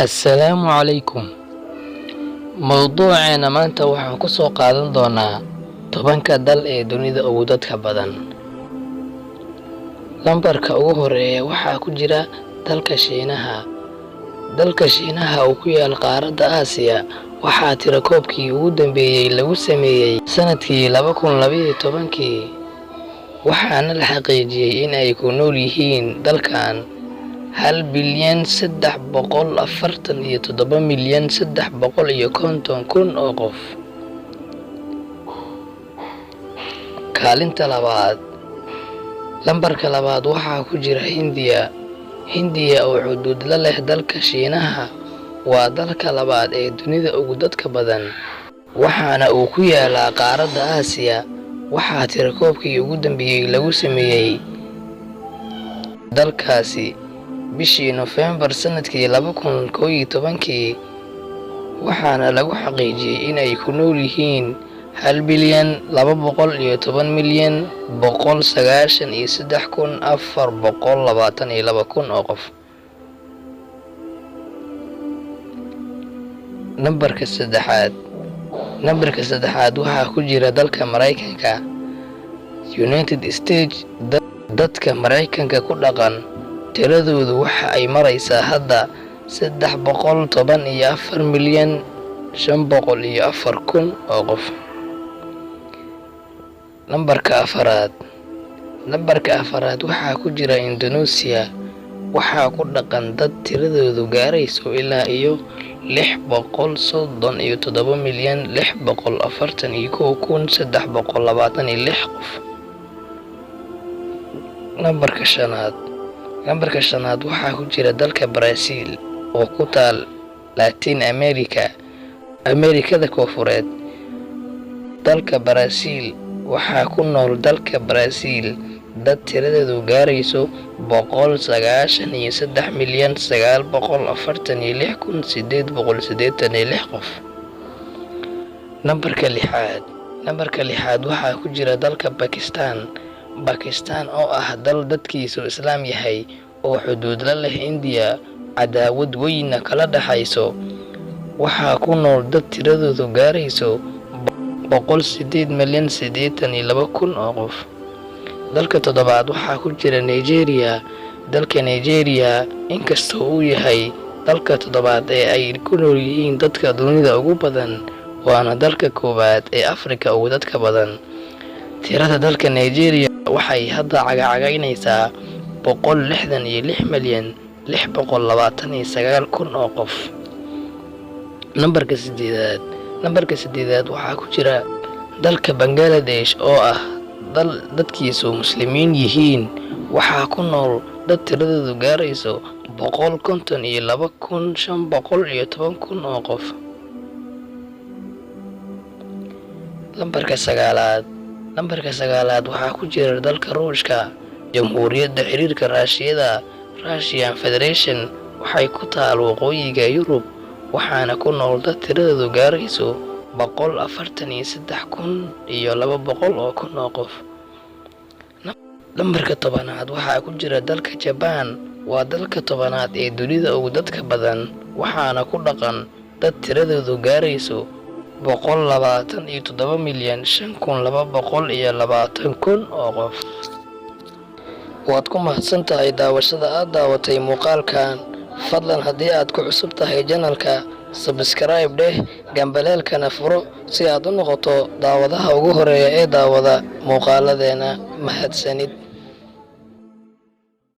Assalaamu calaykum. Mowduuceena maanta waxaan ku soo qaadan doonaa 10ka dal ee dunida ugu dadka badan. Lambarka ugu horeeya waxaa ku jira dalka Shiinaha. Dalka Shiinaha oo ku yaal qaaradda Aasiya waxaa tirakoobkii ugu dambeeyay lagu sameeyay sanadkii 2012 waxaana la xaqiijiyay in ay ku nool yihiin dalkan 1,347,350,000 oo qof. Kaalinta labaad. Lambarka labaad waxaa ku jira Hindiya. Hindiya oo xuduud la leh dalka Shiinaha waa dalka labaad ee dunida ugu dadka badan waxaana uu ku yaalaa qaaradda Aasiya. Waxaa tirakoobkii ugu dambeeyay lagu sameeyay dalkaasi bishii November sanadkii 2011 waxaana lagu xaqiijiyay in ay ku nool yihiin 1,211,193,422 oo qof. Nambarka saddexaad waxaa ku jira dalka Mareykanka. United States. Dadka Mareykanka ku dhaqan tiradoodu waxa ay maraysaa hadda 314,504,000 oo qof. Nambarka afaraad waxaa ku jira Indonesia. Waxaa ku dhaqan dad tiradoodu gaarayso ilaa iyo 637,641,326 qof. Nambarka shanaad waxaa ku jira dalka Brazil oo ku taal Latin America, Ameerikada Koonfureed. Dalka Brazil waxaa ku nool dalka Brazil dad tiradoodu gaarayso 193,946,886 qof. Nambarka lixaad waxaa ku jira dalka Bakistan oo ah dal dadkiisu Islaam yahay oo xuduud la leh India, cadaawad weyna kala dhaxayso. Waxaa ku nool dad tiradoodu gaarayso 108,082,000 oo qof. Dalka toddobaad waxaa ku jira Nigeria. Dalka Nigeria inkastoo uu yahay dalka toddobaad ee ay ku nool yihiin dadka dunida ugu badan waana dalka koowaad ee Afrika ugu dadka badan. Tirada dalka Nigeria waxay hadda cagacagaynaysaa 166,629,000 oo qof. Nambarka sideedaad waxaa ku jira dalka Bangladesh oo ah dal dadkiisu Muslimiin yihiin. Waxaa ku nool dad tiradoodu gaarayso 152,510 oo qof. Nambarka sagaalaad waxaa ku jira dalka Ruushka. Jamhuuriyadda Xiriirka Raashiyada Russian Federation waxay ku taal waqooyiga Yurub waxaana ku nool dad tiradoodu gaarayso 143,200 oo qof. Nambarka tobanaad waxaa ku jira dalka Japan. Waa dalka tobanaad ee dunida ugu dadka badan waxaana ku dhaqan dad tiradoodu gaarayso 127,502,220 oo qof. Waad ku mahadsantahay daawashada aad daawatay muuqaalkan. Fadlan haddii aad ku cusub tahay channelka, subscribe dheh, gambaleelkana furo si aad u noqoto daawadaha ugu horeeya ee daawada muuqaaladeena. Mahadsanid.